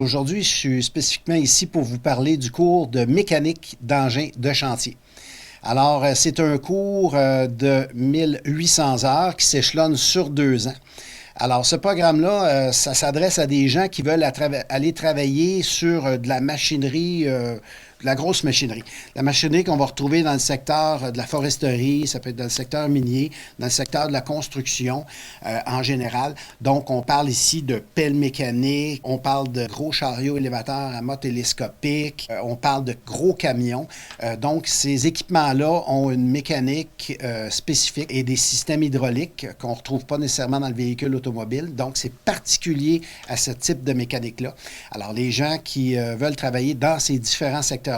Aujourd'hui, je suis spécifiquement ici pour vous parler du cours de mécanique d'engins de chantier. Alors, c'est un cours de 1800 heures qui s'échelonne sur 2 ans. Alors, ce programme-là, ça s'adresse à des gens qui veulent aller travailler sur de la machinerie, de la grosse machinerie. La machinerie qu'on va retrouver dans le secteur de la foresterie, ça peut être dans le secteur minier, dans le secteur de la construction en général. Donc, on parle ici de pelles mécaniques, on parle de gros chariots élévateurs à mât télescopique, on parle de gros camions. Donc, ces équipements-là ont une mécanique spécifique et des systèmes hydrauliques qu'on ne retrouve pas nécessairement dans le véhicule automobile. Donc, c'est particulier à ce type de mécanique-là. Alors, les gens qui veulent travailler dans ces différents secteurs-là,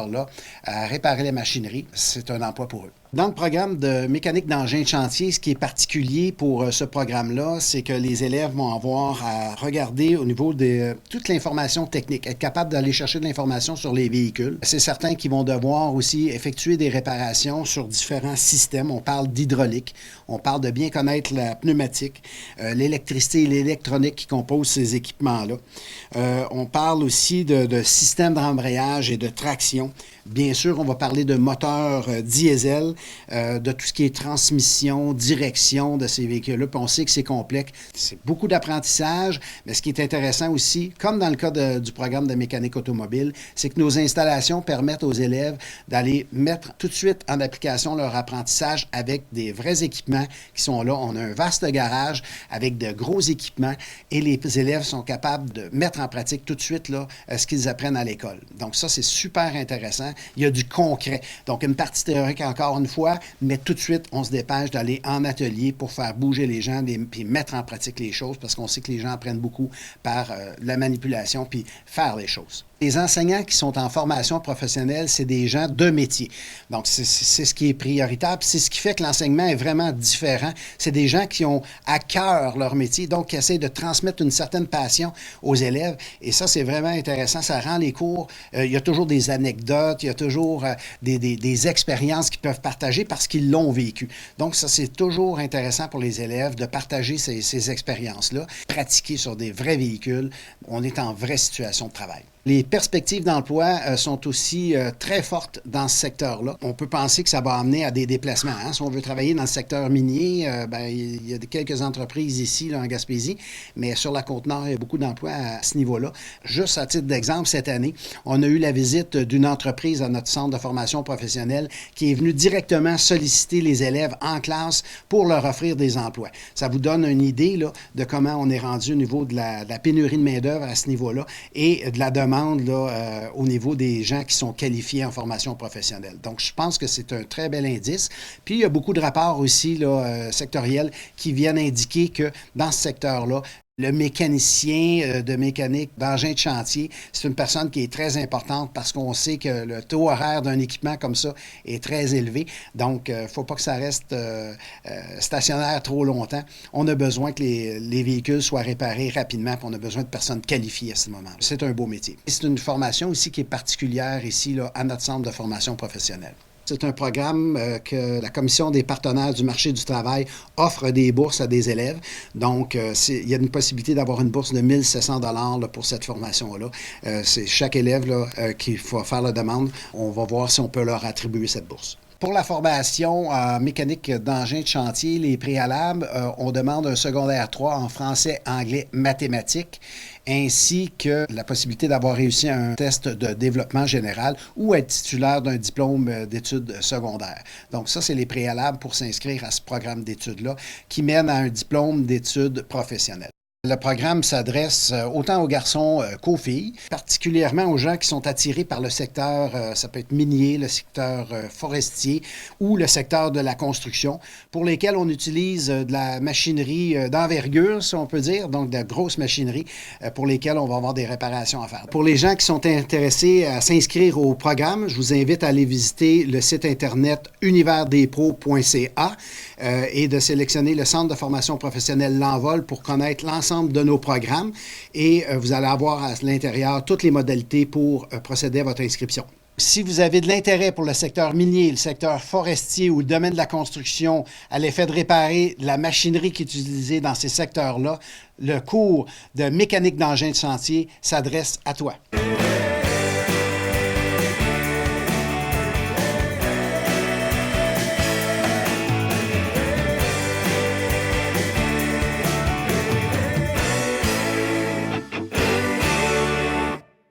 à réparer les machineries, c'est un emploi pour eux. Dans le programme de mécanique d'engins de chantier, ce qui est particulier pour ce programme-là, c'est que les élèves vont avoir à regarder au niveau de toute l'information technique, être capable d'aller chercher de l'information sur les véhicules. C'est certain qu'ils vont devoir aussi effectuer des réparations sur différents systèmes. On parle d'hydraulique, on parle de bien connaître la pneumatique, l'électricité et l'électronique qui composent ces équipements-là. On parle aussi de systèmes d'embrayage et de traction. Bien sûr, on va parler de moteurs diesel, de tout ce qui est transmission, direction de ces véhicules-là. Puis on sait que c'est complexe. C'est beaucoup d'apprentissage, mais ce qui est intéressant aussi, comme dans le cas du programme de mécanique automobile, c'est que nos installations permettent aux élèves d'aller mettre tout de suite en application leur apprentissage avec des vrais équipements qui sont là. On a un vaste garage avec de gros équipements et les élèves sont capables de mettre en pratique tout de suite là, ce qu'ils apprennent à l'école. Donc ça, c'est super intéressant. Il y a du concret. Donc, une partie théorique encore une fois, mais tout de suite, on se dépêche d'aller en atelier pour faire bouger les gens puis mettre en pratique les choses parce qu'on sait que les gens apprennent beaucoup par la manipulation puis faire les choses. Les enseignants qui sont en formation professionnelle, c'est des gens de métier. Donc, c'est ce qui est prioritaire. C'est ce qui fait que l'enseignement est vraiment différent. C'est des gens qui ont à cœur leur métier, donc qui essaient de transmettre une certaine passion aux élèves. Et ça, c'est vraiment intéressant. Ça rend les cours... il y a toujours des anecdotes, il y a toujours des expériences qu'ils peuvent partager parce qu'ils l'ont vécu. Donc, ça, c'est toujours intéressant pour les élèves de partager ces expériences-là, pratiquer sur des vrais véhicules. On est en vraie situation de travail. Les perspectives d'emploi sont aussi très fortes dans ce secteur-là. On peut penser que ça va amener à des déplacements. Hein? Si on veut travailler dans le secteur minier, il y a quelques entreprises ici là, en Gaspésie, mais sur la Côte-Nord, il y a beaucoup d'emplois à ce niveau-là. Juste à titre d'exemple, cette année, on a eu la visite d'une entreprise à notre centre de formation professionnelle qui est venue directement solliciter les élèves en classe pour leur offrir des emplois. Ça vous donne une idée là, de comment on est rendu au niveau de la pénurie de main-d'œuvre à ce niveau-là et de la demande là, au niveau des gens qui sont qualifiés en formation professionnelle. Donc, je pense que c'est un très bel indice. Puis, il y a beaucoup de rapports aussi là, sectoriels qui viennent indiquer que dans ce secteur-là, le mécanicien de mécanique d'engin de chantier, c'est une personne qui est très importante parce qu'on sait que le taux horaire d'un équipement comme ça est très élevé. Donc, il ne faut pas que ça reste stationnaire trop longtemps. On a besoin que les véhicules soient réparés rapidement, puis on a besoin de personnes qualifiées à ce moment-là. C'est un beau métier. C'est une formation aussi qui est particulière ici là, à notre centre de formation professionnelle. C'est un programme que la Commission des partenaires du marché du travail offre des bourses à des élèves. Donc, il y a une possibilité d'avoir une bourse de 1 700 $ pour cette formation-là. C'est chaque élève là, qui va faire la demande. On va voir si on peut leur attribuer cette bourse. Pour la formation en mécanique d'engins de chantier, les préalables, on demande un secondaire 3 en français, anglais, mathématiques, ainsi que la possibilité d'avoir réussi un test de développement général ou être titulaire d'un diplôme d'études secondaires. Donc ça, c'est les préalables pour s'inscrire à ce programme d'études-là qui mène à un diplôme d'études professionnelles. Le programme s'adresse autant aux garçons qu'aux filles, particulièrement aux gens qui sont attirés par le secteur, ça peut être minier, le secteur forestier ou le secteur de la construction, pour lesquels on utilise de la machinerie d'envergure, si on peut dire, donc de la grosse machinerie, pour lesquelles on va avoir des réparations à faire. Pour les gens qui sont intéressés à s'inscrire au programme, je vous invite à aller visiter le site internet universdespros.ca et de sélectionner le centre de formation professionnelle L'Envol pour connaître l'ensemble de nos programmes et vous allez avoir à l'intérieur toutes les modalités pour procéder à votre inscription. Si vous avez de l'intérêt pour le secteur minier, le secteur forestier ou le domaine de la construction, à l'effet de réparer la machinerie qui est utilisée dans ces secteurs-là, le cours de mécanique d'engin de chantier s'adresse à toi.